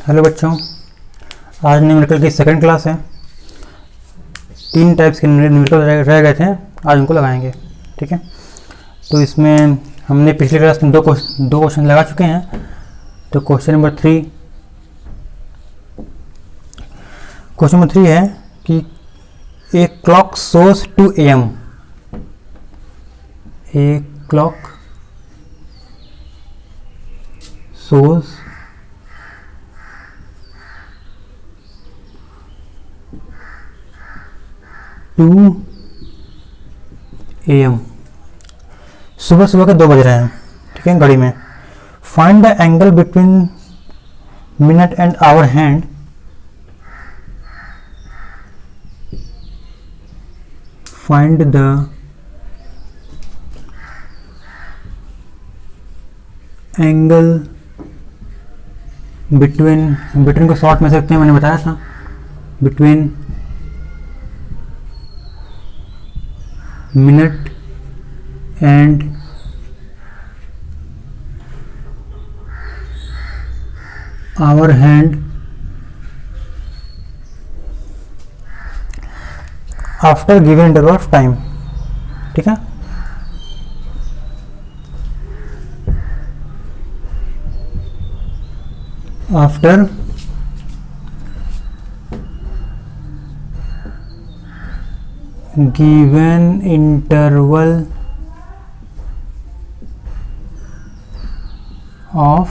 Hello बच्चों, आज numerical की सेकंड क्लास है। 3 टाइप्स के न्यूमेरिकल रह गए थे, आज उनको लगाएंगे। ठीक है, तो इसमें हमने पिछली क्लास में दो क्वेश्चन लगा चुके हैं। तो क्वेश्चन नंबर 3 है कि a clock shows 2 AM। A clock shows 2 AM। सुबह के 2 बज रहे हैं। ठीक है, घड़ी में find the angle between minute and hour hand. Find the angle between को शॉर्ट में सकते हैं, मैंने बताया था। Between minute and hour hand after given interval of time. ठीक है, after given interval of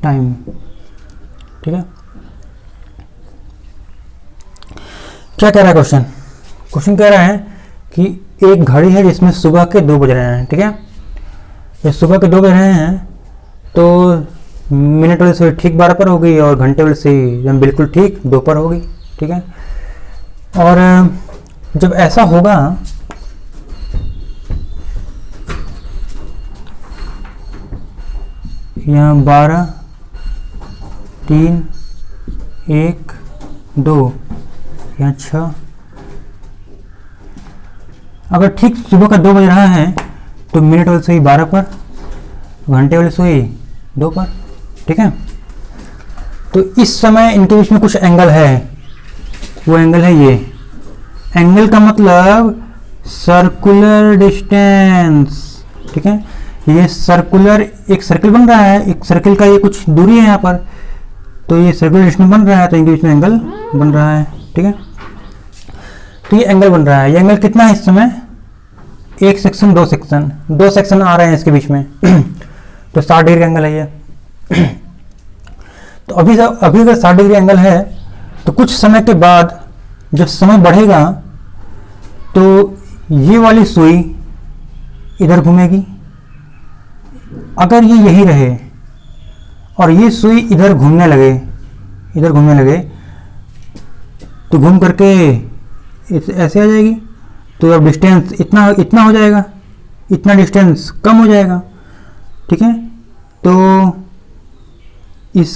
time। ठीक है, क्या कह रहा है क्वेश्चन कह रहा है कि एक घड़ी है जिसमें सुबह के 2 बज रहे हैं। ठीक है, ये सुबह के 2 बज रहे हैं, तो मिनट वाले से ठीक 12 पर होगी और घंटे वाले से बिल्कुल ठीक 2 पर होगी। ठीक है, और जब ऐसा होगा यहाँ 12, 3, 1, 2, यहाँ 6। अगर ठीक सुबह का 2 बज रहा है तो मिनट वाले सुई 12 पर, घंटे वाले सुई 2 पर। ठीक है, तो इस समय इनके बीच में कुछ एंगल है, वो एंगल है ये। एंगल का मतलब सर्कुलर डिस्टेंस। ठीक है, ये सर्कुलर एक सर्कल बन रहा है, एक सर्कल का ये कुछ दूरी है यहाँ पर, तो ये सर्कुलर डिस्टेंस बन रहा है, तो इनके बीच में एंगल बन रहा है। ठीक है, तो ये एंगल बन रहा है। ये एंगल कितना है इस समय? 1 सेक्शन 2 सेक्शन आ रहे हैं इसके बीच में तो 60 डिग्री एंगल है ये तो अभी अगर 60 डिग्री एंगल है, तो कुछ समय के बाद जब समय बढ़ेगा तो ये वाली सुई इधर घूमेगी। अगर ये यही रहे और ये सुई इधर घूमने लगे तो घूम करके ऐसे आ जाएगी, तो अब डिस्टेंस इतना हो जाएगा, इतना डिस्टेंस कम हो जाएगा। ठीक है, तो इस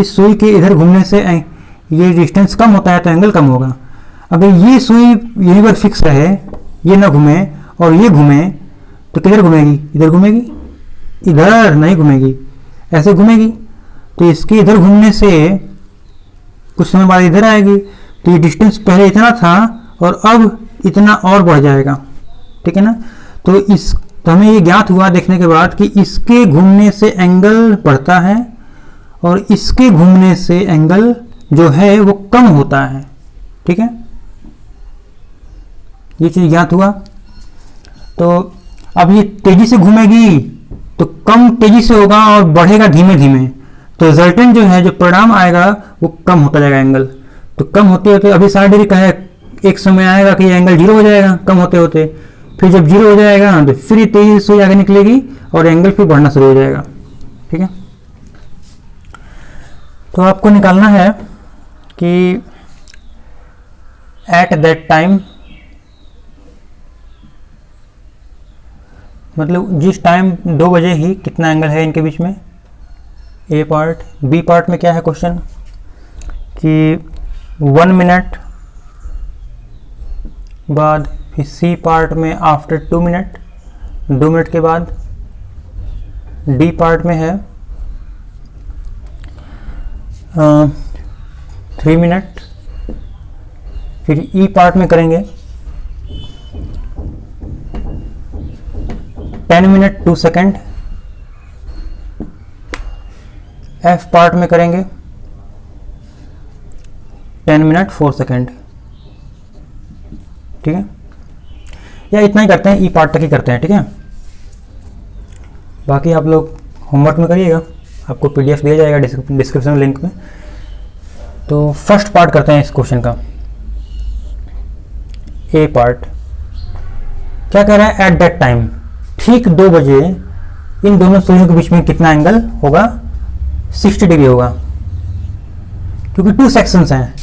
सुई के इधर घूमने से ये डिस्टेंस कम होता है, तो एंगल कम होगा। अगर ये सुई यहीं पर फिक्स रहे, ये ना घूमे और ये घूमे, तो किधर घूमेगी? इधर घूमेगी, इधर नहीं घूमेगी, ऐसे घूमेगी। तो इसके इधर घूमने से कुछ समय बाद इधर आएगी, तो ये डिस्टेंस पहले इतना था और अब इतना और बढ़ जाएगा। ठीक है ना, तो हमें ये ज्ञात हुआ देखने के बाद कि इसके घूमने से एंगल बढ़ता है और इसके घूमने से एंगल जो है वो कम होता है। ठीक है, ये चीज ज्ञात हुआ। तो अब ये तेजी से घूमेगी तो कम तेजी से होगा और बढ़ेगा धीमे धीमे, तो रिजल्टेंट जो है, जो परिणाम आएगा वो कम होता जाएगा एंगल। तो कम होते होते अभी 60 डिग्री का है, एक समय आएगा कि एंगल 0 हो जाएगा कम होते होते, फिर जब 0 हो जाएगा तो फिर तेजी से आगे निकलेगी और एंगल फिर बढ़ना शुरू हो जाएगा। ठीक है, तो आपको निकालना है कि एट दैट टाइम, मतलब जिस टाइम 2 बजे ही कितना एंगल है इनके बीच में। ए पार्ट। बी पार्ट में क्या है क्वेश्चन कि 1 मिनट बाद, फिर सी पार्ट में आफ्टर 2 मिनट, 2 मिनट के बाद। डी पार्ट में है 3 मिनट। फिर ई पार्ट में करेंगे 10 मिनट 2 सेकेंड। एफ पार्ट में करेंगे 10 मिनट 4 सेकेंड। ठीक है, या इतना ही करते हैं, ई पार्ट तक ही करते हैं। ठीक है, बाकी आप लोग होमवर्क में करिएगा, आपको पीडीएफ दिया जाएगा डिस्क्रिप्शन लिंक में। तो फर्स्ट पार्ट करते हैं इस क्वेश्चन का, ए पार्ट। क्या कह रहा है, एट दैट टाइम, ठीक 2 बजे इन दोनों सुइयों के बीच में कितना एंगल होगा, 60 डिग्री होगा। क्योंकि 2 सेक्शंस हैं,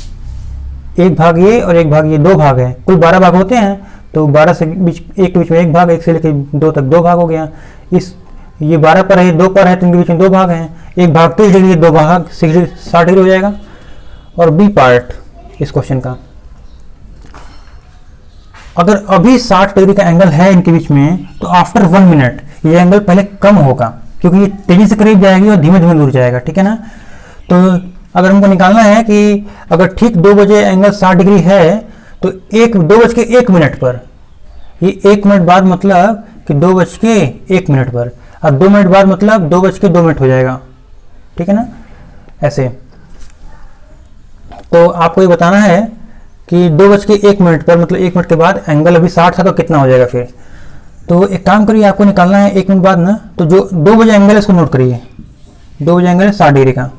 एक भाग ये और एक भाग ये, 2 भाग हैं, कुल 12 भाग होते हैं। तो 12 से बीच एक के बीच में एक भाग, एक से लेकर 2 तक 2 भाग हो गया। इस ये 12 पर है, 2 पर है, तो इनके बीच में 2 भाग हैं, एक भाग 30 डिग्री, 2 भाग 60 डिग्री हो जाएगा। और बी पार्ट इस क्वेश्चन का, अगर अभी 60 डिग्री का एंगल है इनके बीच में, तो आफ्टर 1 मिनट ये एंगल पहले कम होगा, क्योंकि ये तेजी से करीब जाएगी और धीमे धीमे दूर जाएगा। ठीक है ना। तो अगर हमको निकालना है कि अगर ठीक 2 बजे एंगल 60 डिग्री है, तो 2:01 मिनट पर, ये 1 मिनट बाद मतलब कि 2:01 मिनट पर, और 2 मिनट बाद मतलब 2:02 मिनट हो जाएगा। ठीक है ना, ऐसे। तो आपको ये बताना है कि 2:01 मिनट पर, मतलब 1 मिनट के बाद एंगल अभी 60 था, तो कितना हो जाएगा फिर। तो एक काम करिए, आपको निकालना है 1 मिनट बाद ना, तो जो 2 बजे एंगल है इसको नोट करिए, 2 बजे एंगल है 60 डिग्री का।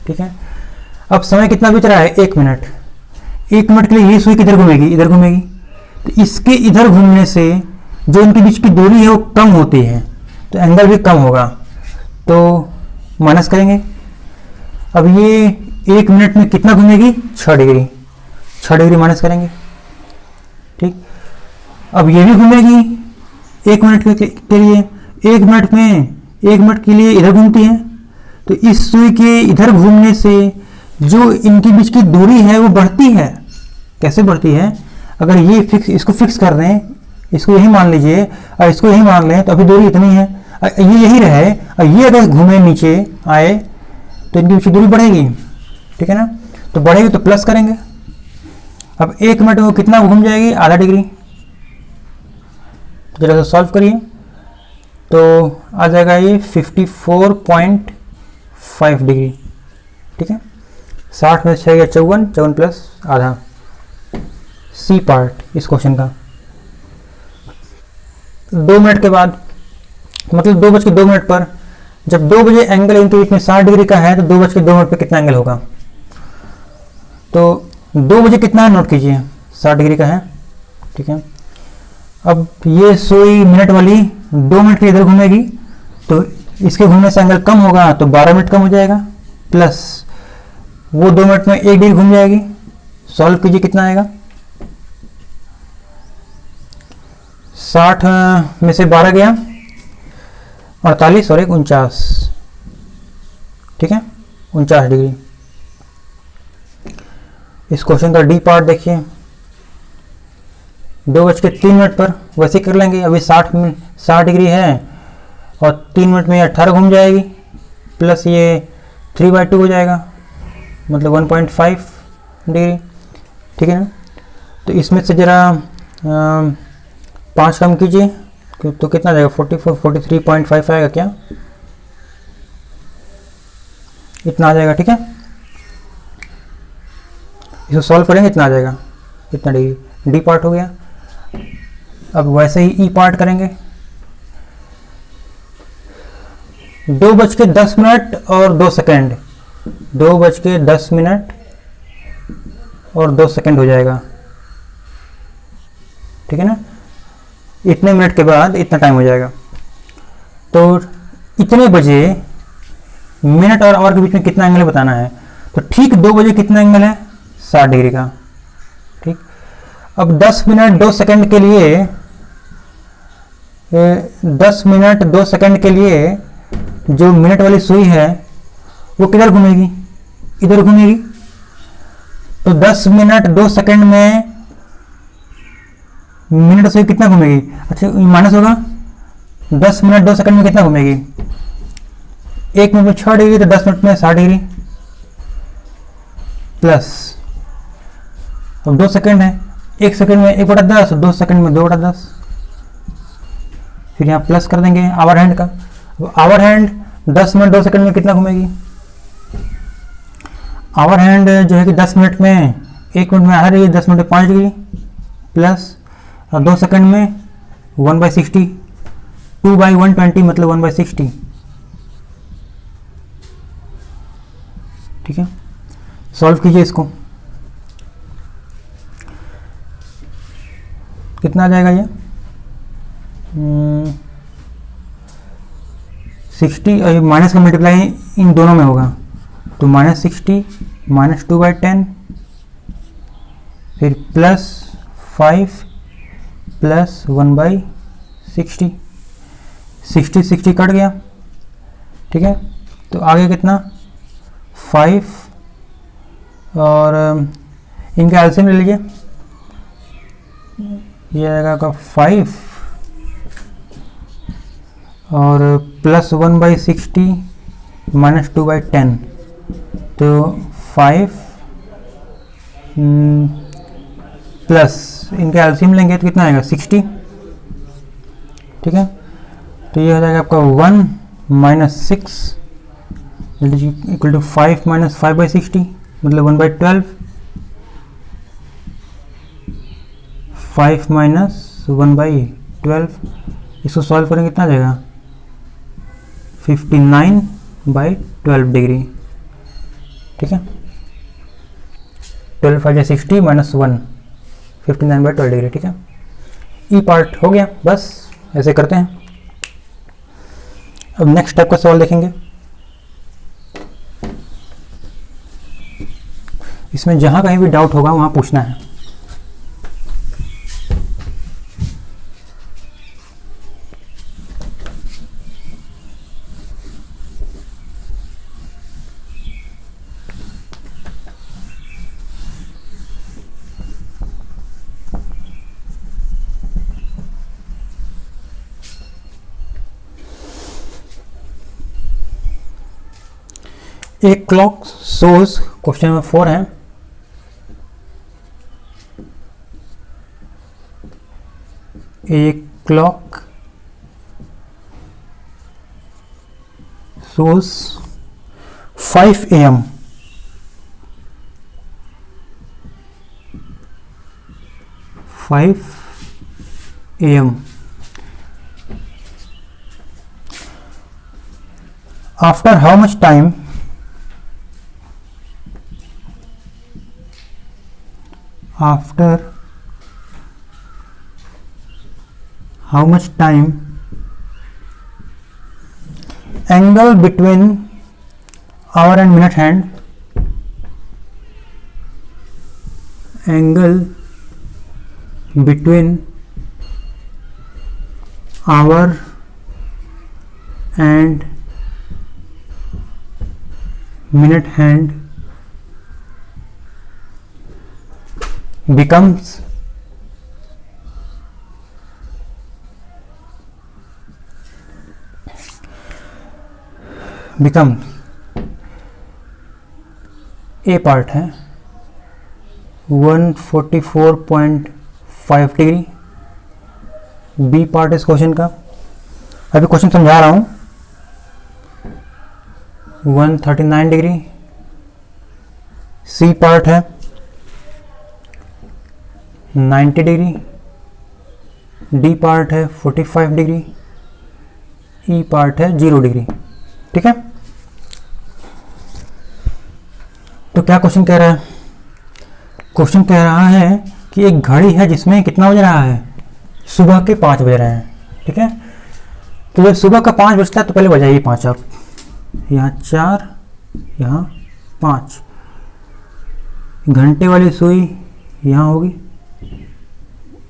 ठीक है, अब समय कितना बीत रहा है, 1 मिनट। 1 मिनट के लिए ये सुई किधर घूमेगी, इधर घूमेगी, तो इसके इधर घूमने से जो इनके बीच की दूरी है वो कम होती है, तो एंगल भी कम होगा। तो माइनस करेंगे। अब ये 1 मिनट में कितना घूमेगी, 6 डिग्री, 6 डिग्री माइनस करेंगे। ठीक, अब ये भी घूमेगी 1 मिनट के लिए, 1 मिनट में 1 मिनट के लिए इधर घूमती है, तो इस सुई के इधर घूमने से जो इनके बीच की दूरी है वो बढ़ती है। कैसे बढ़ती है, अगर ये इसको फिक्स कर दें, इसको यही मान लीजिए और इसको यही मान लें, तो अभी दूरी इतनी है, ये यही रहे, और ये अगर घूमे नीचे आए तो इनकी बीच की दूरी बढ़ेगी। ठीक है ना, तो बढ़ेगी तो प्लस करेंगे। अब 1 मिनट में वो कितना घूम जाएगी, आधा डिग्री। जरा सा सॉल्व करिए, तो आ जाएगा ये 54.5 डिग्री। ठीक है, 60 में 6 या 54, 54 प्लस आधा। सी पार्ट इस क्वेश्चन का, 2 मिनट के बाद, मतलब 2:02 मिनट पर, जब 2 बजे एंगल इनके बीच में 60 डिग्री का है, तो 2:02 मिनट पर कितना एंगल होगा। तो 2 बजे कितना है नोट कीजिए, 60 डिग्री का है। ठीक है, अब ये सुई मिनट वाली 2 मिनट के इधर घूमेगी, तो इसके घूमने से एंगल कम होगा, तो 12 मिनट कम हो जाएगा, प्लस वो 2 मिनट में 1 डिग्री घूम जाएगी। सॉल्व कीजिए, कितना आएगा, 60 में से 12 गया, 48 और 49। ठीक है, 49 डिग्री। इस क्वेश्चन का डी पार्ट देखिए, 2:03 पर वैसे कर लेंगे। अभी 60 डिग्री है और 3 मिनट में 18 घूम जाएगी, प्लस ये 3/2 हो जाएगा, मतलब 1.5 डिग्री। ठीक है ना, तो इसमें से ज़रा 5 कम कीजिए, तो कितना जाएगा, 43.5 आएगा क्या, इतना आ जाएगा। ठीक है, इसको सॉल्व करेंगे, इतना आ जाएगा, इतना डिग्री। डी पार्ट हो गया। अब वैसे ही ई पार्ट करेंगे, 2:10 और 2 सेकेंड, 2:10 और 2 सेकेंड हो जाएगा। ठीक है ना, इतने मिनट के बाद इतना टाइम हो जाएगा। तो इतने बजे मिनट और आवर के बीच में कितना एंगल बताना है, तो ठीक 2 बजे कितना एंगल है, 60 डिग्री का। ठीक, अब 10 मिनट 2 सेकंड के लिए 10 मिनट 2 सेकंड के लिए जो मिनट वाली सुई है वो किधर घूमेगी, इधर घूमेगी। तो 10 मिनट 2 सेकंड में मिनट सुई कितना घूमेगी, अच्छा माइनस होगा, 10 मिनट 2 सेकंड में कितना घूमेगी, 1 मिनट में 6 डिग्री, तो 10 मिनट में 60 डिग्री। प्लस, अब 2 सेकंड है, 1 सेकंड में 1/10, 2 सेकंड में 2/10, फिर यहाँ प्लस कर देंगे आवर हैंड का। आवर हैंड 10 मिनट 2 सेकंड में कितना घूमेगी? आवर हैंड जो है कि 10 मिनट में 1 मिनट में आ रही है, 10 मिनट में 5 डिग्री, प्लस 2 सेकंड में 1/60, 2/120 मतलब 1/60, ठीक है। सॉल्व कीजिए इसको, कितना आ जाएगा ये? 60, और माइनस का मल्टीप्लाई इन दोनों में होगा, तो -60 - 2/10, फिर +5 + 1/60, 60 कट गया, ठीक है। तो आगे कितना? 5, और इनका एलसीएम ले लीजिए, ये आएगा का 5 और +1/60 - 2/10, तो 5 प्लस इनका एलसीएम लेंगे तो कितना आएगा? 60, ठीक है। तो ये हो जाएगा आपका 1 - 6 इक्वल टू 5 - 5/60 मतलब 1/12, 5 - 1/12, इसको सॉल्व करेंगे कितना आ जाएगा? 59/12 डिग्री, ठीक है। 12 × 5 = 60 - 1, 59/12 डिग्री, ठीक है। ई पार्ट हो गया, बस ऐसे करते हैं। अब नेक्स्ट टाइप का सवाल देखेंगे। इसमें जहां कहीं भी डाउट होगा वहां पूछना है। एक क्लॉक सोज, क्वेश्चन नंबर 4 है। A clock shows 5 AM. After how much time? After how much time angle between hour and minute hand, angle between hour and minute hand becomes A part है 144.5 degree, B part इस question का, अभी question समझा रहा हूं, 139 degree, C part है 90 degree, D part है 45 degree, ई part है 0 डिग्री, ठीक है। तो क्या क्वेश्चन कह रहा है? क्वेश्चन कह रहा है कि एक घड़ी है जिसमें कितना बज रहा है? सुबह के 5 बज रहे हैं, ठीक है। तो जब सुबह का 5 बजता है तो पहले बजाइए 5 आप, यहाँ 4 यहाँ 5, घंटे वाली सुई यहाँ होगी,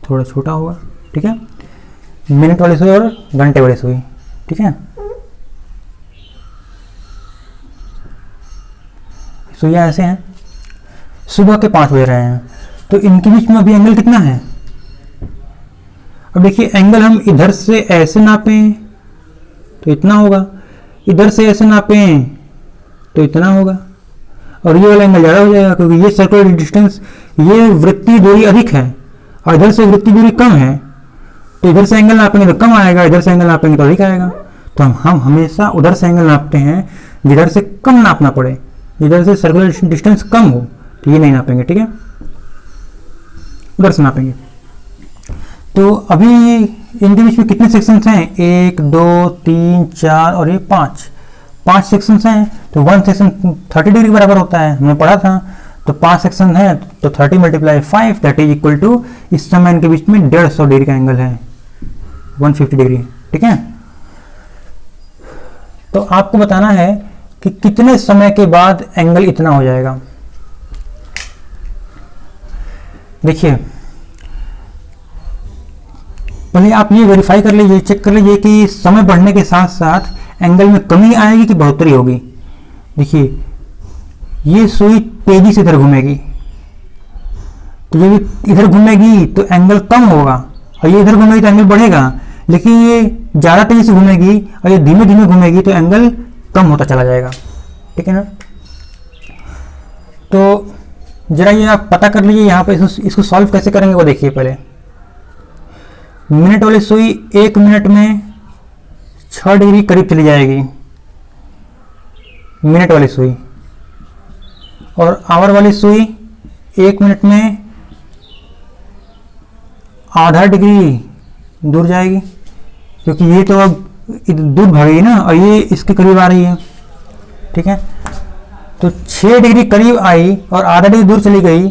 थोड़ा छोटा होगा, ठीक है। मिनट वाली सुई और घंटे वाली सुई, ठीक है। सुइयाँ ऐसे हैं, सुबह के 5 बज रहे हैं, तो इनके बीच में अभी एंगल कितना है? अब देखिए एंगल हम इधर से ऐसे नापें तो इतना होगा, इधर से ऐसे नापें तो इतना होगा, और ये वाला एंगल ज़्यादा हो जाएगा, क्योंकि ये सर्कुलर डिस्टेंस, ये वृत्तीय दूरी अधिक है और इधर से वृत्तीय दूरी कम है, तो इधर से एंगल नापेंगे तो कम आएगा, इधर से एंगल नापेंगे तो अधिक आएगा। तो हम हमेशा उधर से एंगल नापते हैं जिधर से कम नापना पड़े, जिधर से सर्कुलर डिस्टेंस कम हो, तो ये नहीं नापेंगे, ठीक है, उधर से नापेंगे। तो अभी इनके बीच में कितने सेक्शंस हैं, 1 2 3 4 और ये 5 सेक्शंस हैं। तो 1 सेक्शन 30 डिग्री बराबर होता है, हमने पढ़ा था। तो 5 सेक्शन है तो 30 × 5 दैट इज इक्वल टू, इस समय इनके बीच में 150 डिग्री का एंगल है, 150 डिग्री, ठीक है। तो आपको बताना है कि कितने समय के बाद एंगल इतना हो जाएगा। देखिए, पहले आप ये वेरीफाई कर लीजिए, चेक कर लीजिए कि समय बढ़ने के साथ साथ एंगल में कमी आएगी कि बढ़ोतरी होगी। देखिए, ये सुई तेजी से इधर घूमेगी, तो जब इधर घूमेगी तो एंगल कम होगा, और ये इधर घूमेगी तो एंगल बढ़ेगा। लेकिन ये ज़्यादा तेजी से घूमेगी और ये धीमे धीमे घूमेगी तो एंगल कम होता चला जाएगा, ठीक है ना। तो जरा ये आप पता कर लीजिए यहाँ पे, इसको सॉल्व कैसे करेंगे वो देखिए। पहले मिनट वाली सुई 1 मिनट में 6 डिग्री करीब चली जाएगी, मिनट वाली सुई, और आवर वाली सुई 1 मिनट में आधा डिग्री दूर जाएगी, क्योंकि ये तो अब दूर भागेगी ना, और ये इसके करीब आ रही है, ठीक है। तो 6 डिग्री करीब आई और आधा डिग्री दूर चली गई,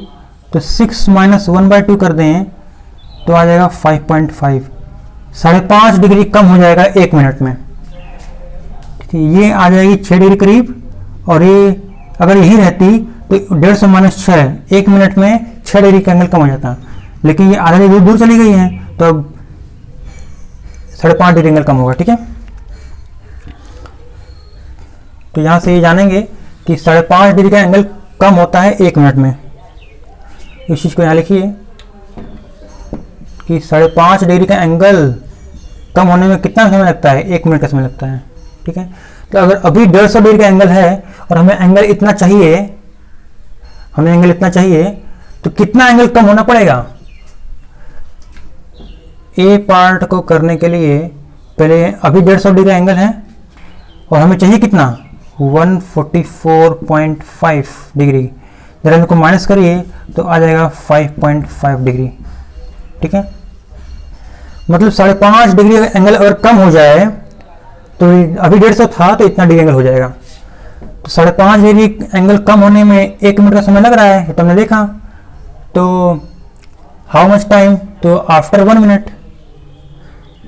तो 6 - 1/2 कर दें तो आ जाएगा 5.5, 5.5 डिग्री कम हो जाएगा 1 मिनट में, ठीक है। ये आ जाएगी 6 डिग्री करीब, और ये अगर यही रहती तो 150 - 6, 1 मिनट में 6 डिग्री का एंगल कम हो जाता। लेकिन ये आधा डिग्री दूर चली गई है, तो अब 5.5 डिग्री एंगल कम होगा, ठीक है। तो यहाँ से ये जानेंगे कि 5.5 डिग्री का एंगल कम होता है 1 मिनट में। इस चीज़ को यहाँ लिखिए कि 5.5 डिग्री का एंगल कम होने में कितना समय लगता है, 1 मिनट का समय लगता है, ठीक है। तो अगर अभी 150 डिग्री का एंगल है और हमें एंगल इतना चाहिए, तो कितना एंगल कम होना पड़ेगा। ए पार्ट को करने के लिए पहले अभी 150 डिग्री का एंगल है और हमें चाहिए कितना, 144.5 डिग्री। जरा इनको माइनस करिए तो आ जाएगा 5.5 डिग्री, ठीक है। मतलब 5.5 डिग्री एंगल अगर कम हो जाए, तो अभी 150 था तो इतना डिग्री एंगल हो जाएगा। तो 5.5 डिग्री एंगल कम होने में 1 मिनट का समय लग रहा है, तो हमने देखा। तो हाउ मच टाइम, तो आफ्टर 1 मिनट,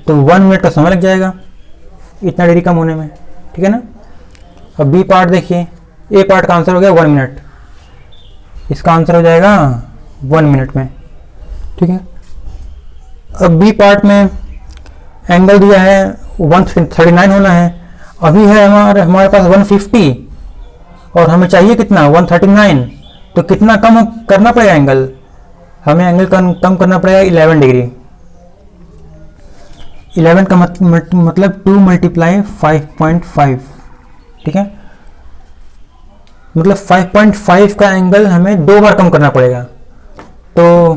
तो 1 मिनट का समय लग जाएगा इतना डिग्री कम होने में, ठीक है ना। अब बी पार्ट देखिए, ए पार्ट का आंसर हो गया 1 मिनट, इसका आंसर हो जाएगा 1 मिनट में, ठीक है। अब बी पार्ट में एंगल दिया है 139 होना है, अभी है हमारे पास 150 और हमें चाहिए कितना, 139। तो कितना कम करना पड़ेगा एंगल, हमें एंगल कम करना पड़ेगा 11 डिग्री। 11 का मतलब 2 × 5.5, ठीक है। मतलब 5.5 का एंगल हमें 2 बार कम करना पड़ेगा। तो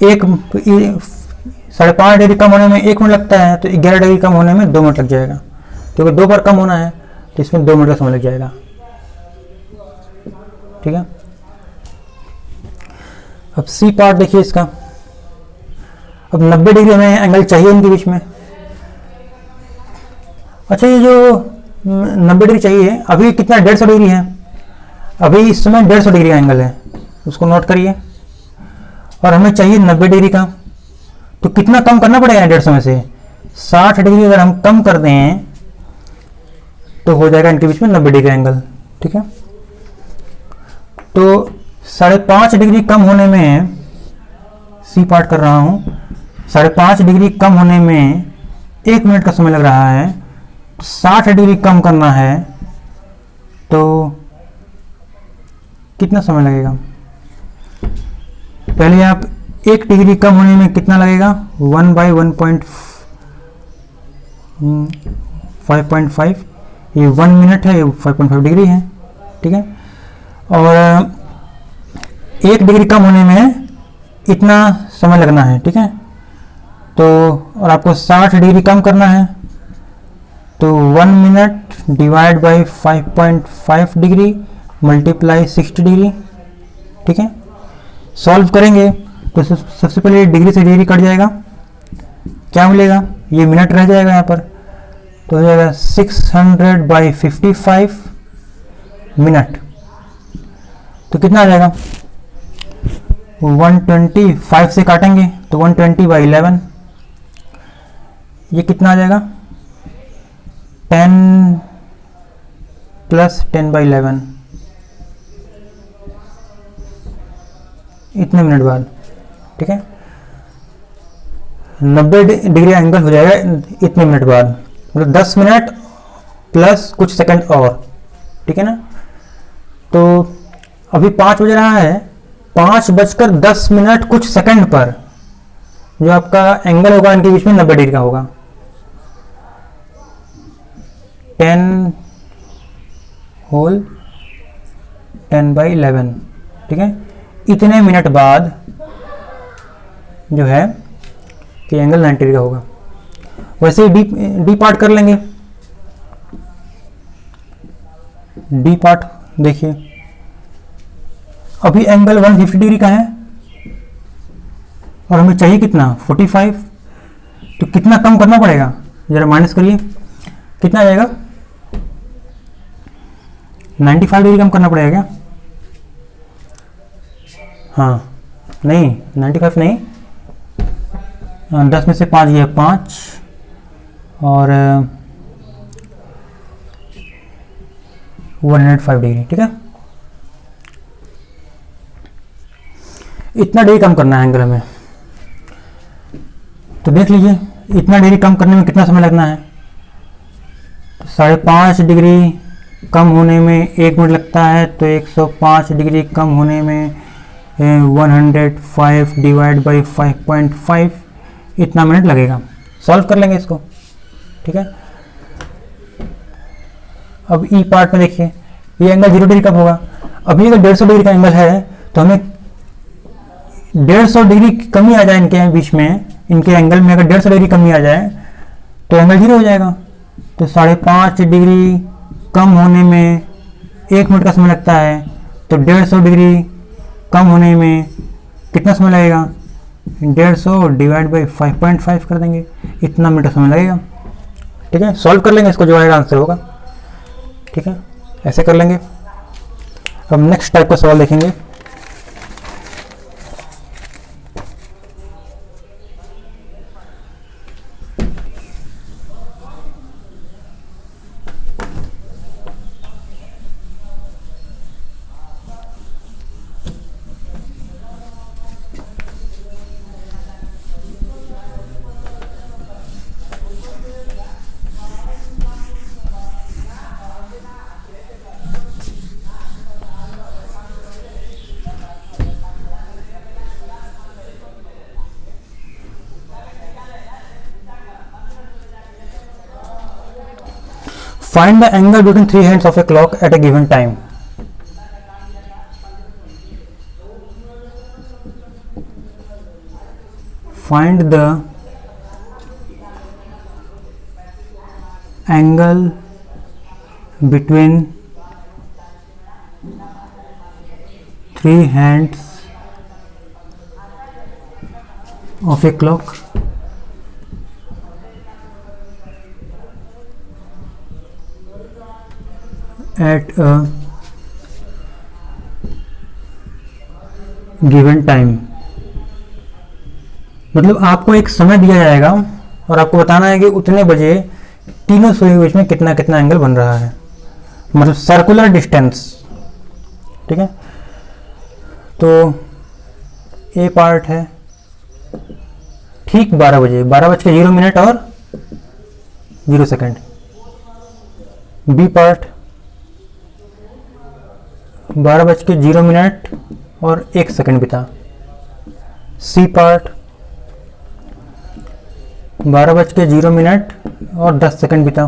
5.5 डिग्री कम होने में 1 मिनट लगता है, तो 11 डिग्री कम होने में 2 मिनट लग जाएगा, क्योंकि 2 बार कम होना है तो इसमें 2 मिनट का समय लग जाएगा, ठीक है। अब सी पार्ट देखिए इसका, अब 90 डिग्री हमें एंगल चाहिए इनके बीच में। अच्छा, ये जो 90 डिग्री चाहिए, अभी कितना 150 डिग्री है, अभी इस समय 150 डिग्री का एंगल है, उसको नोट करिए। और हमें चाहिए 90 डिग्री का, तो कितना कम करना पड़ेगा 150 में से, 60 डिग्री अगर हम कम कर दें तो हो जाएगा इनके बीच में 90 डिग्री का एंगल, ठीक है। तो 5.5 डिग्री कम होने में, सी पार्ट कर रहा हूं, 5.5 डिग्री कम होने में 1 मिनट का समय लग रहा है। 60 डिग्री कम करना है तो कितना समय लगेगा, पहले आप 1 डिग्री कम होने में कितना लगेगा, 1/5.5, ये 1 मिनट है, ये 5.5 डिग्री है, ठीक है। और 1 डिग्री कम होने में इतना समय लगना है, ठीक है। तो और आपको 60 डिग्री कम करना है, तो 1 minute divide by 5.5 degree multiply 60 degree, ठीक है। सॉल्व करेंगे तो सबसे पहले डिग्री से डिग्री कट जाएगा, क्या मिलेगा, ये मिनट रह जाएगा यहाँ पर, तो हो जाएगा 600 बाई 55 मिनट। तो कितना आ जाएगा, 125 से काटेंगे तो 120 बाई 11, ये कितना आ जाएगा 10 प्लस 10 बाई 11, इतने मिनट बाद, ठीक है। 90 डिग्री एंगल हो जाएगा इतने मिनट बाद, मतलब 10 मिनट प्लस कुछ सेकंड और, ठीक है ना। तो अभी 5 बज रहा है, 5:10 कुछ सेकंड पर जो आपका एंगल होगा इनके बीच में 90 डिग्री का होगा। 10 होल 10 बाई 11, ठीक है। इतने मिनट बाद जो है कि एंगल 90 डिग्री का होगा। वैसे ही डी पार्ट कर लेंगे। डी पार्ट देखिए, अभी एंगल 150 डिग्री का है और हमें चाहिए कितना 45, तो कितना कम करना पड़ेगा, जरा माइनस करिए, कितना आ जाएगा 95 डिग्री कम करना पड़ेगा क्या, हाँ नहीं 95 नहीं, 10 में से 5 गया 5 और 105 डिग्री, ठीक है। इतना डिग्री कम करना है एंगल हमें, तो देख लीजिए इतना डिग्री कम करने में कितना समय लगना है। तो 5.5 डिग्री कम होने में 1 मिनट लगता है, तो 105 डिग्री कम होने में 105 डिवाइड बाई 5.5 इतना मिनट लगेगा। सॉल्व कर लेंगे इसको, ठीक है। अब ई पार्ट में देखिए, ये एंगल 0 डिग्री कब होगा, अभी अगर 150 डिग्री का एंगल है तो हमें 150 डिग्री की कमी आ जाए इनके बीच में, इनके एंगल में अगर 150 डिग्री कमी आ जाए तो एंगल 0 हो जाएगा। तो 5.5 डिग्री कम होने में 1 मिनट का समय लगता है, तो 150 डिग्री कम होने में कितना समय लगेगा, 150 डिवाइड बाई 5.5 कर देंगे, इतना मिनट का समय लगेगा, ठीक है। सॉल्व कर लेंगे इसको, जो आएगा आंसर होगा, ठीक है, ऐसे कर लेंगे। अब नेक्स्ट टाइप का सवाल देखेंगे। Find the angle between 3 hands of a clock at a given time. Find the angle between 3 hands of a clock at a given time। मतलब आपको एक समय दिया जाएगा और आपको बताना है कि उतने बजे तीनों सुई के बीच में कितना कितना एंगल बन रहा है, मतलब सर्कुलर डिस्टेंस, ठीक है। तो ए पार्ट है ठीक 12 बजे, 12:0 और 0 सेकंड। बी पार्ट 12:0 और 1 सेकंड बिता। सी पार्ट 12:0 और 10 सेकंड बिता,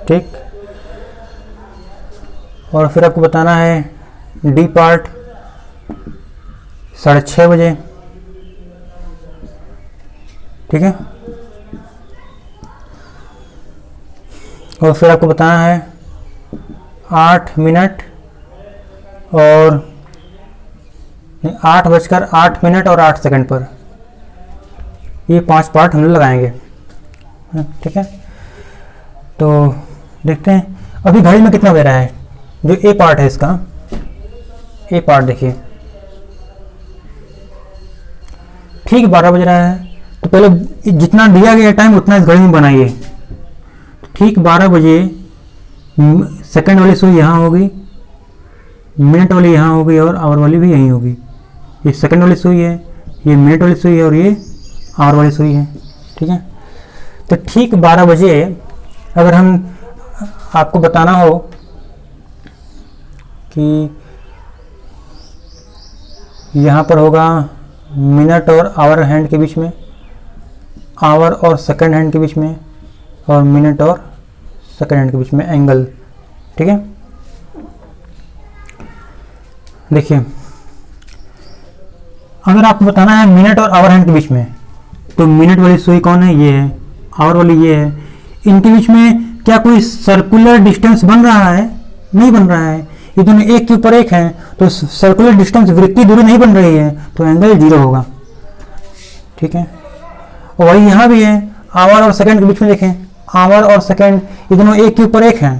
ठीक। और फिर आपको बताना है डी पार्ट 6:30 बजे, ठीक है। और फिर आपको बताना है 8 मिनट और 8:08 और 8 सेकंड पर, ये 5 पार्ट हम लोग लगाएंगे, ठीक है। तो देखते हैं अभी घड़ी में कितना बज रहा है। जो ए पार्ट है इसका, ए पार्ट देखिए ठीक 12 बज रहा है। तो पहले जितना दिया गया टाइम उतना इस घड़ी में बनाइए। ठीक 12 बजे सेकंड वाली सुई यहाँ होगी, मिनट वाली यहाँ होगी और आवर वाली भी यहीं होगी। ये सेकंड वाली सुई है, ये मिनट वाली सुई है और ये आवर वाली सुई है, ठीक है। तो ठीक 12 बजे अगर हम आपको बताना हो कि यहाँ पर होगा मिनट और आवर हैंड के बीच में, आवर और सेकंड हैंड के बीच में, और मिनट और सेकंड हैंड के बीच में एंगल, ठीक है। देखिए अगर आपको बताना है मिनट और आवर हैंड के बीच में, तो मिनट वाली सुई कौन है, ये है, आवर वाली ये है। इनके बीच में क्या कोई सर्कुलर डिस्टेंस बन रहा है? नहीं बन रहा है। ये दोनों एक के ऊपर एक हैं, तो सर्कुलर डिस्टेंस वृत्तीय दूरी नहीं बन रही है, तो एंगल 0 होगा, ठीक है। और वही यहाँ भी है, आवर और सेकंड के बीच में देखें, आवर और सेकंड ये दोनों एक के ऊपर एक हैं,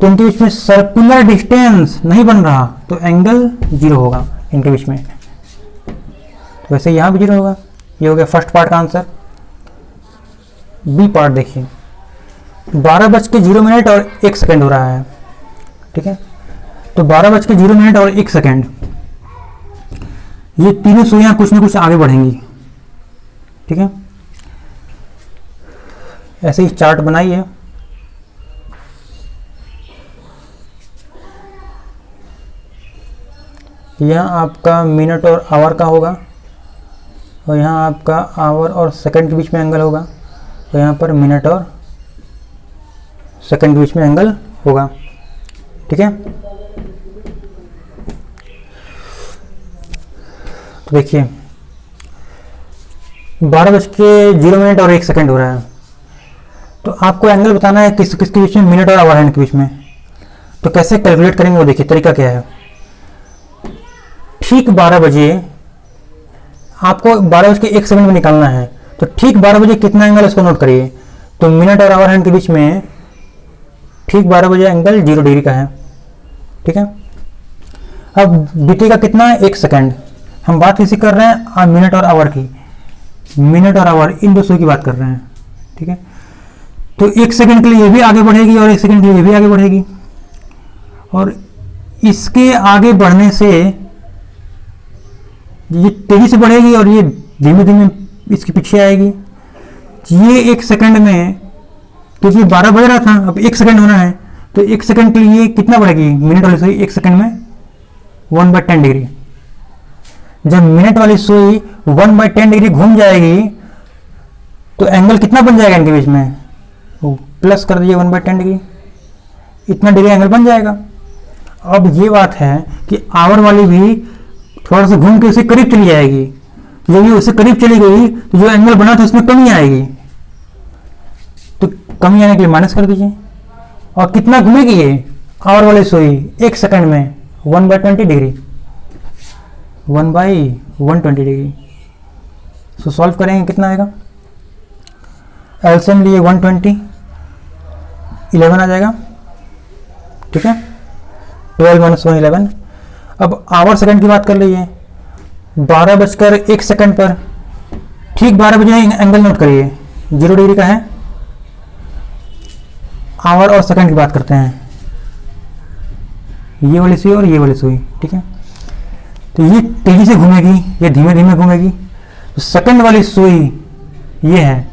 तो इनके बीच में सर्कुलर डिस्टेंस नहीं बन रहा, तो एंगल 0 होगा इनके बीच में। तो वैसे यहाँ भी 0 होगा। ये हो गया फर्स्ट पार्ट का आंसर। बी पार्ट देखिए 12:0 और 1 सेकंड हो रहा है, ठीक है। तो 12:0 और 1 सेकंड, ये तीनों सुइयां कुछ ना कुछ आगे बढ़ेंगी, ठीक है। ऐसे ही चार्ट बनाइए। यहाँ आपका मिनट और आवर का होगा, और यहाँ आपका आवर और सेकंड के बीच में एंगल होगा, तो यहाँ पर मिनट और सेकंड के बीच में एंगल होगा, ठीक है। तो देखिए 12:0 और 1 सेकंड हो रहा है, तो आपको एंगल बताना है किसके बीच में, मिनट और आवर हैंड के बीच में। तो कैसे कैलकुलेट करेंगे वो देखिए, तरीका क्या है। ठीक 12 बजे आपको 12:01 सेकंड में निकालना है, तो ठीक 12 बजे कितना एंगल इसको नोट करिए। तो मिनट और आवर हैंड के बीच में ठीक 12 बजे एंगल 0 डिग्री का है, ठीक है। अब बीतेगा कितना है, 1 सेकंड। हम बात किसी कर रहे हैं मिनट और आवर की, मिनट और आवर इन दो सुई की बात कर रहे हैं, ठीक है। तो 1 सेकंड के लिए ये भी आगे बढ़ेगी और 1 सेकंड के लिए ये भी आगे बढ़ेगी, और इसके आगे बढ़ने से ये तेजी से बढ़ेगी और ये धीमे धीमे इसके पीछे आएगी। ये 1 सेकंड में, क्योंकि तो 12 बज रहा था, अब 1 सेकंड होना है, तो 1 सेकंड के लिए कितना बढ़ेगी मिनट वाली सुई, 1 सेकंड में 1/10 डिग्री। जब मिनट वाली सुई 1/10 डिग्री घूम जाएगी, तो एंगल कितना बन जाएगा इनके बीच में, प्लस कर दीजिए 1/10 डिग्री, इतना डिग्री एंगल बन जाएगा। अब ये बात है कि आवर वाली भी थोड़ा सा घूम के उससे करीब चली जाएगी, जब ये उससे करीब चली गई तो जो एंगल बना था उसमें कमी आएगी, तो कमी आने के लिए माइनस कर दीजिए। और कितना घूमेगी ये आवर वाली सुई, 1 सेकंड में 1/20 डिग्री, 1/120 डिग्री। सो सॉल्व करेंगे कितना आएगा, एलसीएम लिए 120, 11 आ जाएगा, ठीक है। 12 - 1 11। अब आवर सेकंड की बात कर लीजिए, 12:01 सेकंड पर ठीक 12 बजे एंगल नोट करिए, 0 डिग्री का है। आवर और सेकंड की बात करते हैं, ये वाली सुई और ये वाली सुई, ठीक है। तो ये तेजी से घूमेगी, ये धीमे धीमे घूमेगी। तो सेकंड वाली सुई ये है,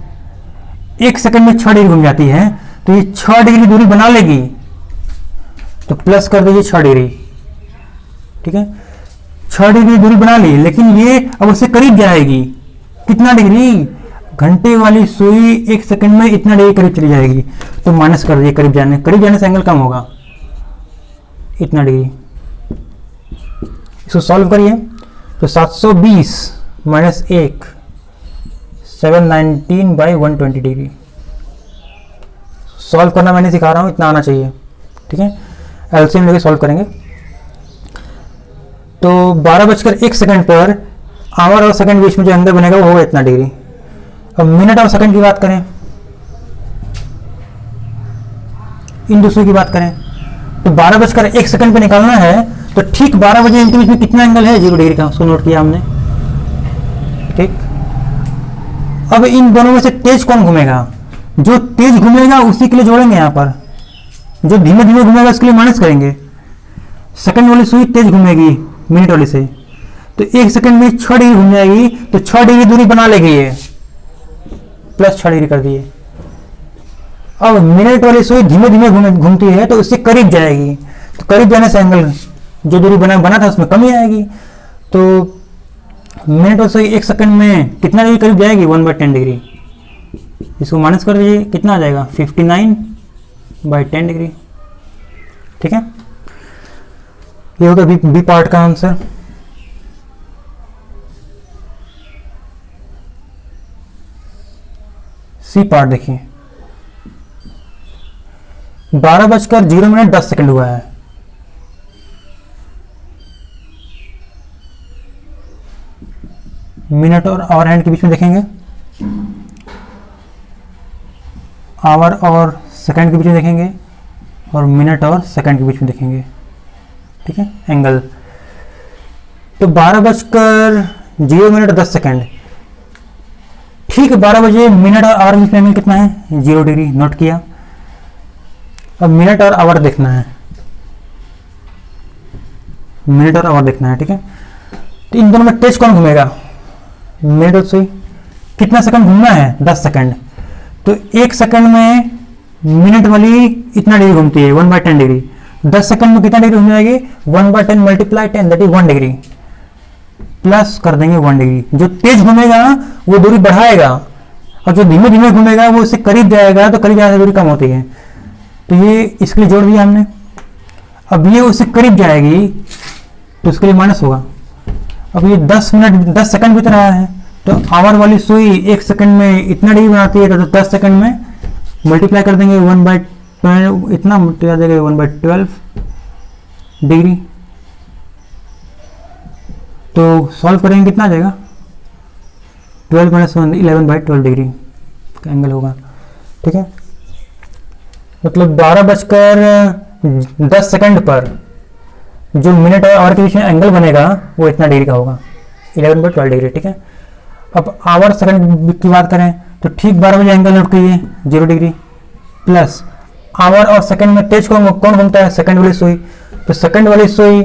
1 सेकंड में 6 डिग्री घूम जाती है, तो ये 6 डिग्री दूरी बना लेगी, तो प्लस कर दीजिए 6 डिग्री, ठीक है। 6 डिग्री दूरी बना ली, लेकिन ये अब उससे करीब जाएगी, कितना डिग्री, घंटे वाली सुई 1 सेकंड में इतना डिग्री करीब चली जाएगी, तो माइनस कर दीजिए, करीब जाने से एंगल कम होगा, इतना डिग्री, इसको सॉल्व करिए तो 720 माइनस 1 719/120 सॉल्व करना मैंने सिखा रहा हूँ, इतना आना चाहिए। ठीक है, एलसीएम लेके सॉल्व करेंगे। तो 12:01 पर आवर और सेकंड बीच में जो एंगल बनेगा वो होगा इतना डिग्री। अब मिनट और सेकंड की बात करें, इन दूसरों की बात करें तो 12:01 पे निकालना है तो ठीक 12 बजे इनके बीच में कितना एंगल है 0 डिग्री का, उसको नोट किया हमने। ठीक, अब इन दोनों में से तेज कौन घूमेगा? जो तेज घूमेगा उसी के लिए जोड़ेंगे, यहां पर जो धीमे धीमे घूमेगा उसके लिए माइनस करेंगे। सेकंड वाली सुई तेज घूमेगी मिनट वाली से, तो 1 सेकंड में 6 डिग्री घूम जाएगी, तो 6 डिग्री दूरी बना लेगी ये, प्लस 6 डिग्री कर दिए। अब मिनट वाली सुई धीमे धीमे घूमती है तो उससे करीब जाएगी, तो करीब जाने से एंगल जो दूरी बना था उसमें कमी आएगी। तो मिनट वाली सुई 1 सेकंड में कितना डिग्री करीब जाएगी 1/10 डिग्री। इसको माइनस कर दीजिए, कितना आ जाएगा 59/10 डिग्री। ठीक है, ये होगा बी पार्ट का आंसर। सी पार्ट देखिए, 12:0:10 हुआ है। मिनट और आवर हैंड के बीच में देखेंगे, आवर और सेकंड के बीच में देखेंगे, और मिनट और सेकंड के बीच में देखेंगे। ठीक है, एंगल तो 12:0:10 ठीक 12 बजे मिनट और आवर के बीच में एंगल कितना है 0 डिग्री, नोट किया। अब मिनट और आवर देखना है, मिनट और आवर देखना है। ठीक है, तो इन दोनों में तेज कौन घूमेगा? मिनट और सुई कितना सेकंड घूमना है 10 सेकंड, तो 1 सेकंड में मिनट वाली इतना डिग्री घूमती है 1/10 डिग्री, 10 सेकंड में कितना डिग्री घूम जाएगी 1/10 × 10 दैट इज 1 डिग्री, प्लस कर देंगे 1 डिग्री। जो तेज घूमेगा वो दूरी बढ़ाएगा और जो धीमे धीमे घूमेगा वो इससे करीब जाएगा, तो करीब जाने से दूरी कम होती है, तो ये इसके लिए जोड़ दिया हमने। अब ये उससे करीब जाएगी तो उसके लिए माइनस होगा। अब ये 10 सेकंड बीत रहा है, तो आवर वाली सुई 1 सेकंड में इतना डिग्री बनाती है, तो 10 सेकंड में मल्टीप्लाई कर देंगे 1/12, इतना मल्टीप्लाई देंगे 1/12 डिग्री। तो सॉल्व करेंगे कितना आ जाएगा 12 - 1 11/12 डिग्री का एंगल होगा। ठीक है, मतलब 12:10 पर जो मिनट और आवर के बीच में एंगल बनेगा वो इतना डिग्री का होगा 11/12 डिग्री। ठीक है, अब आवर सेकंड की बात करें तो ठीक 12 बजे एंगल नोट कीजिए 0 डिग्री, प्लस आवर और सेकंड में तेज कौन घूमता है सेकंड वाली सुई, तो सेकंड वाली सुई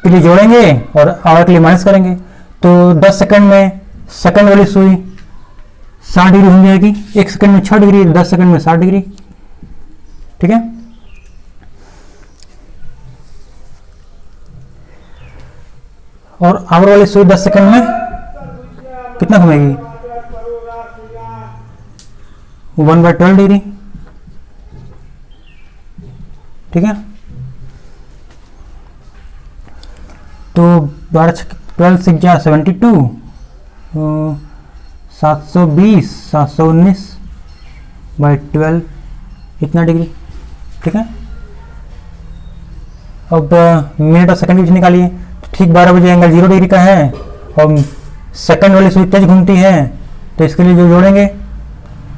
के लिए जोड़ेंगे और आवर के लिए माइनस करेंगे, तो 10 सेकंड में सेकंड वाली सुई 60 डिग्री घूम जाएगी, 1 सेकंड में 6 डिग्री, 10 सेकंड में 60 डिग्री। ठीक है, और आवर वाली सुई 10 सेकंड में कितना घूमेगी 1/12 डिग्री। ठीक है, तो 12 6 जा 72, 720 719/12 इतना डिग्री। ठीक है, अब मिनट और सेकंड बीच निकालिए, ठीक 12 बजे एंगल 0 डिग्री का है और सेकंड वाली सुई तेज घूमती है, तो इसके लिए जो जोड़ेंगे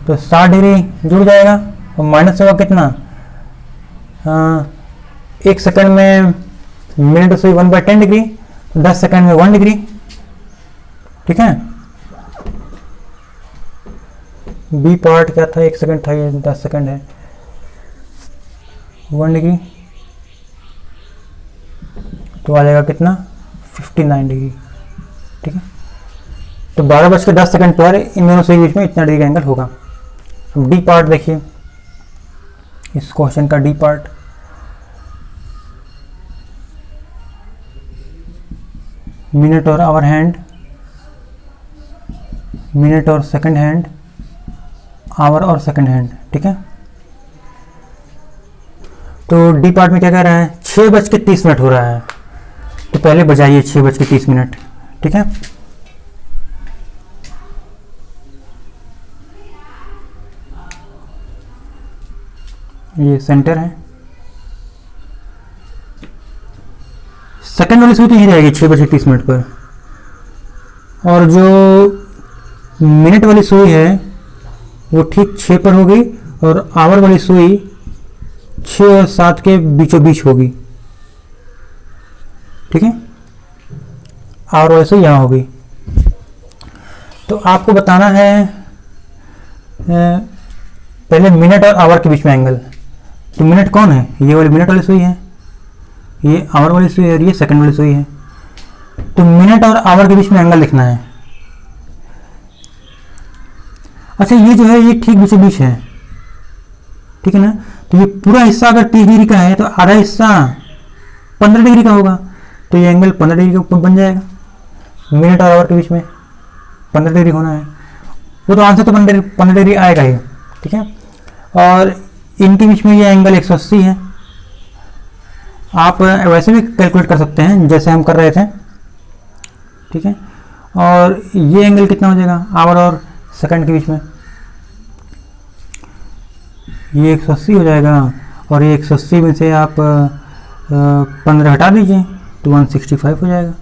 तो 60 डिग्री जुड़ जाएगा और माइनस होगा कितना 1 सेकंड में मिनट सुई 1/10 डिग्री, 10 सेकंड में 1 डिग्री। ठीक है, बी पार्ट क्या था 1 सेकंड था, ये 10 सेकंड है 1 डिग्री, तो आ जाएगा कितना 59 डिग्री। ठीक है, तो 12:10 पर इन दोनों से बीच में इतना डिग्री का एंगल होगा। अब डी पार्ट देखिए, इस क्वेश्चन का डी पार्ट, मिनट और आवर हैंड, मिनट और सेकंड हैंड, आवर और सेकंड हैंड। ठीक है, तो डी पार्ट में क्या कह रहा है 6:30 हो रहा है, तो पहले बजाइए 6:30, ठीक है। ये सेंटर है, सेकंड वाली सुई तो यही रहेगी 6:30 पर, और जो मिनट वाली सुई है वो ठीक 6 पर होगी, और आवर वाली सुई 6 और 7 के बीचों बीच होगी, ठीक है। आवर वाली सुई यहाँ होगी। तो आपको बताना है पहले मिनट और आवर के बीच में एंगल। तो मिनट कौन है? ये वाली मिनट वाली सुई है, ये आवर वाली सुई है, और ये सेकंड वाली सुई है। तो मिनट और आवर के बीच में एंगल लिखना है। अच्छा, ये जो है ये ठीक बीचों बीच है, ठीक है ना। तो ये पूरा हिस्सा अगर 30 डिग्री का है तो आधा हिस्सा 15 डिग्री का होगा, तो ये एंगल 15 डिग्री के ऊपर बन जाएगा। मिनट और आवर के बीच में 15 डिग्री होना है, वो तो आंसर तो 15 डिग्री आएगा ही, ठीक है। और इनके बीच में ये एंगल 180 है। आप वैसे भी कैलकुलेट कर सकते हैं जैसे हम कर रहे थे, ठीक है। और ये एंगल कितना हो जाएगा आवर और सेकंड के बीच में? ये 180 हो जाएगा, और ये 180 में से आप 15 हटा दीजिए तो 165 हो जाएगा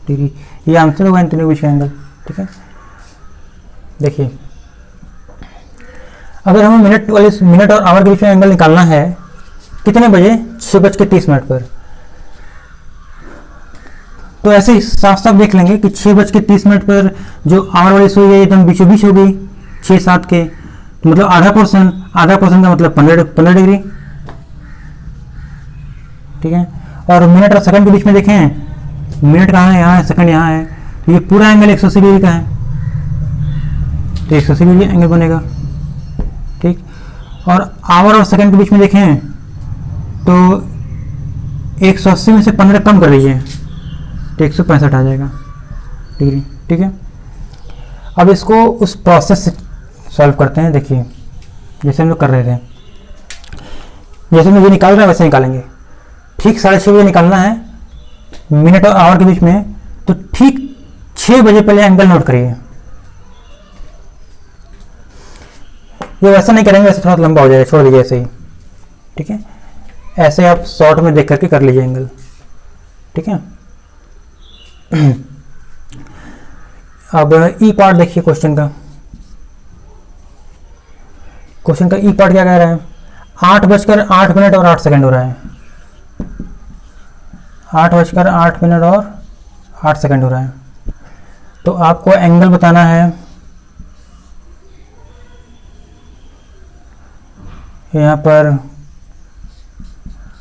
डिग्री। ये आंसर होगा इन तीनों के बीच का एंगल, ठीक है। देखिए, अगर हमें मिनट और आवर के बीच में एंगल निकालना है कितने बजे? 6:30 पर। तो ऐसे ही साफ साफ देख लेंगे कि 6:30 पर जो आवर वाली सुई है एकदम बीचों बीच हो गई 6-7 के, तो मतलब आधा पोर्शन का मतलब 15 डिग्री, ठीक है। और मिनट और सेकंड के बीच में देखें, मिनट कहाँ है? यहाँ है, सेकंड यहाँ है, तो ये पूरा एंगल 180 डिग्री का है, तो 180 डिग्री एंगल बनेगा, ठीक। और आवर और सेकंड के बीच में देखें तो 180 में से 15 कम कर दीजिए तो 165 आ जाएगा डिग्री, ठीक है। अब इसको उस प्रोसेस से सॉल्व करते हैं। देखिए, जैसे हम लोग कर रहे थे, जैसे हम ये निकाल रहे हैं वैसे निकालेंगे। ठीक 6:30 बजे निकालना है मिनट और आवर के बीच में, तो ठीक 6 बजे पहले एंगल नोट करिए। ये वैसा नहीं करेंगे, वैसे थोड़ा लंबा हो जाएगा, छोड़ दीजिए ऐसे ही, ठीक है। ऐसे आप शॉर्ट में देख करके कर लीजिए एंगल, ठीक है। अब ई पार्ट देखिए क्वेश्चन का ई पार्ट क्या कह रहा है? 8:08 और 8 हो रहा है। 8:08 और 8 हो रहा है। तो आपको एंगल बताना है यहाँ पर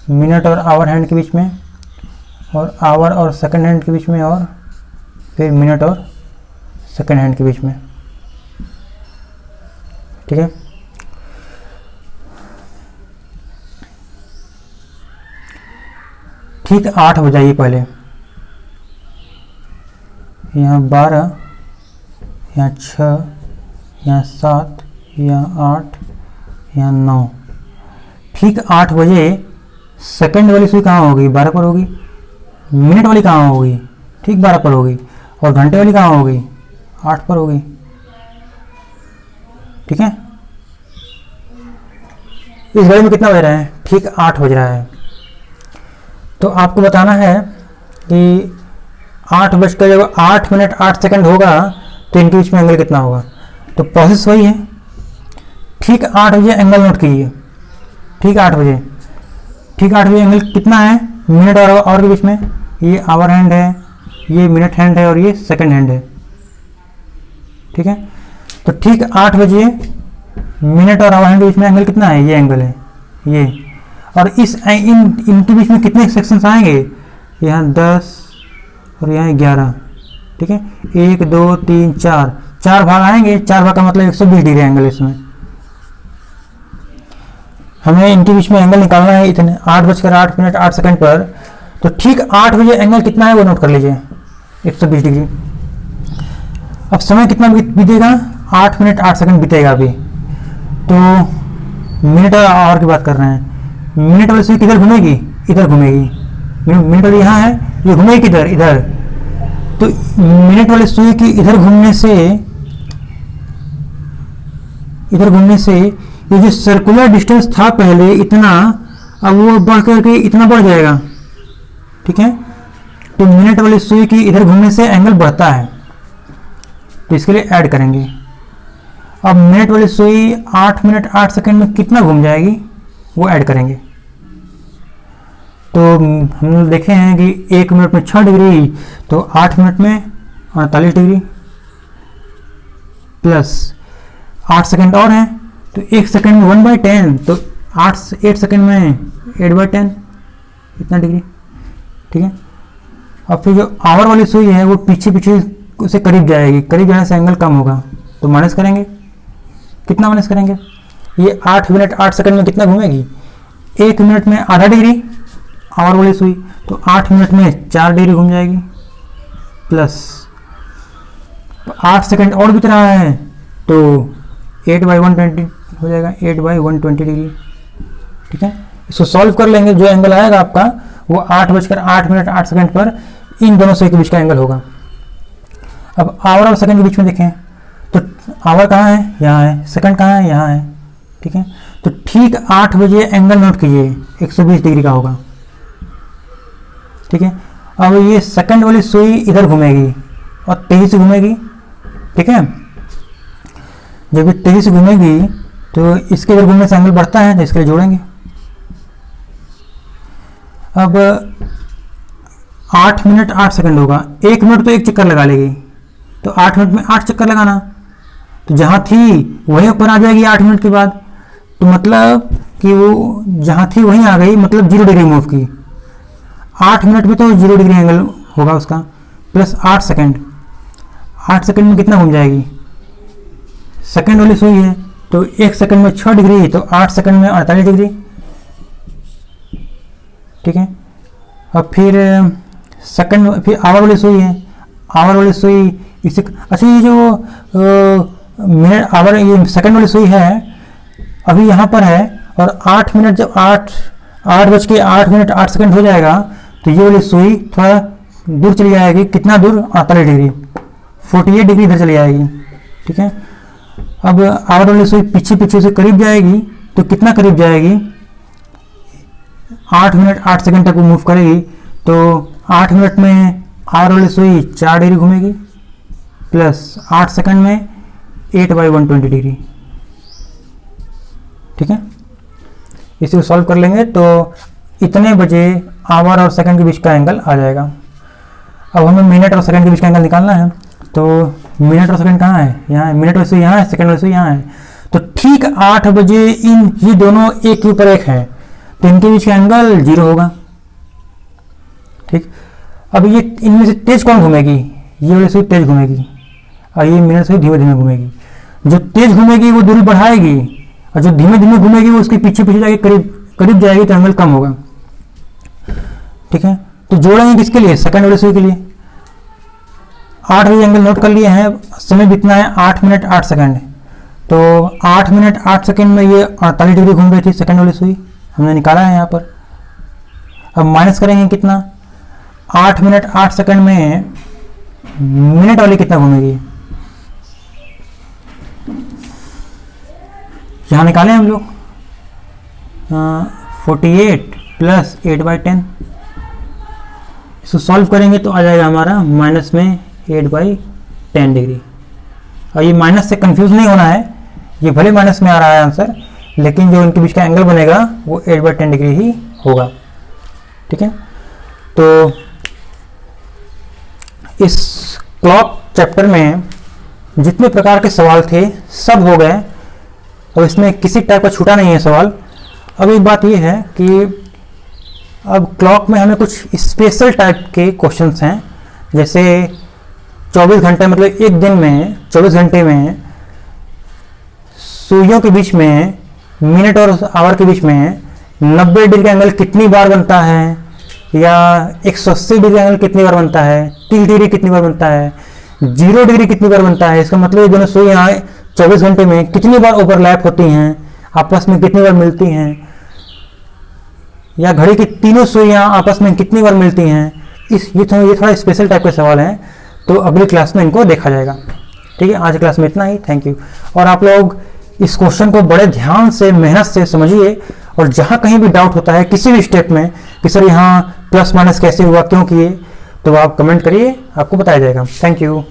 मिनट और आवर हैंड के बीच में, और आवर और सेकंड हैंड के बीच में, और फिर मिनट और सेकंड हैंड के बीच में, ठीक है। ठीक 8 बजाइए पहले, यहाँ 12, यहाँ 6, यहाँ 7, यहाँ 8, यहाँ 9। ठीक 8 बजे सेकंड वाली सुई कहाँ होगी? 12 पर होगी। मिनट वाली कहाँ होगी? ठीक 12 पर होगी। और घंटे वाली कहाँ होगी? 8 पर होगी, ठीक है। इस घड़ी में कितना बज रहा है? ठीक 8 बज रहा है। तो आपको बताना है कि 8:08 होगा तो इनके बीच में एंगल कितना होगा। तो प्रोसेस वही है, ठीक 8 बजे एंगल नोट कीजिए। ठीक 8 बजे एंगल कितना है? मिनट और आवर के बीच में। ये आवर हैंड है, ये मिनट हैंड है, और ये सेकंड हैंड है, ठीक है। तो ठीक 8 बजे मिनट और आवर हैंड के बीच में एंगल कितना है? ये एंगल है ये। और इनके बीच में कितने सेक्शंस आएंगे? यहाँ 10 और यहाँ 11, ठीक है। 1 2 3 4 भाग आएंगे। 4 भाग का मतलब 120 डिग्री एंगल इसमें। हमें इनके बीच में एंगल निकालना है इतने 8:08 पर। तो ठीक 8 बजे एंगल कितना है वो नोट कर लीजिए, 120 डिग्री। अब समय कितना बीतेगा? 8 मिनट 8 सेकंड बीतेगा अभी। तो मिनट और आवर की बात कर रहे हैं। मिनट वाली सुई किधर घूमेगी? इधर घूमेगी। मिनट वाली यहाँ है ये घूमेगी किधर, इधर। तो मिनट वाली सुई की इधर घूमने से ये जो सर्कुलर डिस्टेंस था पहले इतना, अब वो बढ़ करके इतना बढ़ जाएगा, ठीक है। तो मिनट वाली सुई की इधर घूमने से एंगल बढ़ता है, तो इसके लिए ऐड करेंगे। अब मिनट वाली सुई 8 मिनट 8 सेकंड में कितना घूम जाएगी वो ऐड करेंगे। तो हम लोग देखे हैं कि 1 मिनट में 6 डिग्री, तो 8 मिनट में 48 डिग्री प्लस 8 सेकंड और हैं, तो 1 सेकंड में 1/10, तो 8 सेकंड में 8/10 इतना डिग्री, ठीक है। अब फिर जो आवर वाली सुई है वो पीछे उसे करीब जाएगी, करीब जाने से एंगल कम होगा, तो माइनस करेंगे। कितना माइनस करेंगे, ये 8 मिनट 8 सेकंड में कितना घूमेगी, 1 मिनट में आधा डिग्री आवर वाली सुई, तो 8 मिनट में 4 डिग्री घूम जाएगी, प्लस 8 सेकंड और बीत रहा है, तो 8/120 हो जाएगा, 8/120 डिग्री, ठीक है। इसको सॉल्व कर लेंगे, जो एंगल आएगा आपका वो 8 मिनट 8 सेकंड पर इन दोनों सुई के बीच का एंगल होगा। अब आवर और सेकंड के बीच में देखें, तो आवर कहाँ है, यहाँ है, सेकंड कहाँ है, यहाँ है, ठीक है। तो ठीक 8 बजे एंगल नोट कीजिए 120 डिग्री का होगा, ठीक है। अब ये सेकंड वाली सुई इधर घूमेगी और तेजी से घूमेगी, ठीक है। जब ये तेजी से घूमेगी तो इसके इधर घूमने से एंगल बढ़ता है, तो इसके लिए जोड़ेंगे। अब 8 मिनट 8 सेकंड होगा, 1 मिनट तो एक चक्कर लगा लेगी, तो 8 मिनट में 8 चक्कर लगाना, तो जहाँ थी वहीं ऊपर आ जाएगी 8 मिनट के बाद, तो मतलब कि वो जहाँ थी वहीं आ गई, मतलब 0 डिग्री मूव की। 8 मिनट में तो 0 डिग्री एंगल होगा उसका, प्लस 8 सेकंड, 8 सेकंड में कितना घूम जाएगी, सेकंड वाली सुई है, तो 1 सेकंड में 6 डिग्री, तो 8 सेकंड में 48 डिग्री, ठीक है। अब फिर आवर वाली सुई है, आवर वाली सुई इसे, अच्छा ये जो मिनट आवर ये सेकंड वाली सुई है अभी यहाँ पर है, और 8 मिनट जब 8 बज के 8 मिनट 8 सेकंड हो जाएगा, तो ये वाली सुई थोड़ा दूर चली जाएगी, कितना दूर, 48 डिग्री, 48 डिग्री इधर चली जाएगी, ठीक है। अब आवर वाली सुई पीछे से करीब जाएगी, तो कितना करीब जाएगी, 8 मिनट 8 सेकंड तक वो मूव करेगी, तो 8 मिनट में आवर वाली सुई 4 डिग्री घूमेगी, प्लस 8 सेकंड में 8/120 डिग्री, ठीक है। इसे सॉल्व कर लेंगे तो इतने बजे आवर और सेकंड के बीच का एंगल आ जाएगा। अब हमें मिनट और सेकंड के बीच का एंगल निकालना है, तो मिनट और सेकंड कहाँ है, यहाँ है, मिनट वैसे यहाँ है, सेकंड वैसे यहाँ है, तो ठीक 8 बजे ये दोनों एक के ऊपर एक है, तो इनके बीच का एंगल 0 होगा, ठीक। अब ये इनमें से तेज कौन घूमेगी, ये वाली सुई तेज घूमेगी, और ये मिनट से धीमे धीमे घूमेगी। जो तेज घूमेगी वो दूरी बढ़ाएगी, और जो धीमे धीमे घूमेगी वो उसके पीछे जाके करीब जाएगी, तो एंगल कम होगा, ठीक है। तो जोड़ेंगे किसके लिए, सेकंड वाली सुई के लिए। 8 बजे एंगल नोट कर लिए हैं, समय बीतना है 8 मिनट 8 सेकंड, तो 8 मिनट 8 सेकंड में ये 48 डिग्री घूम रही थी सेकंड वाली सुई, हमने निकाला है यहाँ पर। अब माइनस करेंगे कितना, 8 मिनट 8 सेकंड में मिनट वाली कितना घूमेगी, यहाँ निकालें हम लोग 48 प्लस 8/10, इसको सॉल्व करेंगे तो आ जाएगा हमारा माइनस में 8/10 डिग्री। और ये माइनस से कंफ्यूज नहीं होना है, ये भले माइनस में आ रहा है आंसर, लेकिन जो इनके बीच का एंगल बनेगा वो 8/10 डिग्री ही होगा, ठीक है। तो इस क्लॉक चैप्टर में जितने प्रकार के सवाल थे सब हो गए, और इसमें किसी टाइप का छूटा नहीं है सवाल। अब एक बात ये है कि अब क्लॉक में हमें कुछ स्पेशल टाइप के क्वेश्चंस हैं, जैसे 24 घंटे मतलब एक दिन में 24 घंटे में सुइयों के बीच में, मिनट और आवर के बीच में 90 डिग्री का एंगल कितनी बार बनता है, या 180 डिग्री एंगल कितनी बार बनता है, 30 डिग्री कितनी बार बनता है, 0 डिग्री कितनी बार बनता है। इसका मतलब ये दोनों सुइयां 24 घंटे में कितनी बार ओवरलैप होती हैं, आपस में कितनी बार मिलती हैं, या घड़ी की तीनों सुइयां आपस में कितनी बार मिलती हैं, ये थोड़ा स्पेशल टाइप के सवाल हैं, तो अगली क्लास में इनको देखा जाएगा। ठीक है, आज की क्लास में इतना ही। Thank you. और आप लोग इस क्वेश्चन को बड़े ध्यान से, मेहनत से समझिए, और जहाँ कहीं भी डाउट होता है किसी भी स्टेप में कि सर यहाँ प्लस माइनस कैसे हुआ, क्यों किए, तो आप कमेंट करिए, आपको बताया जाएगा। Thank you.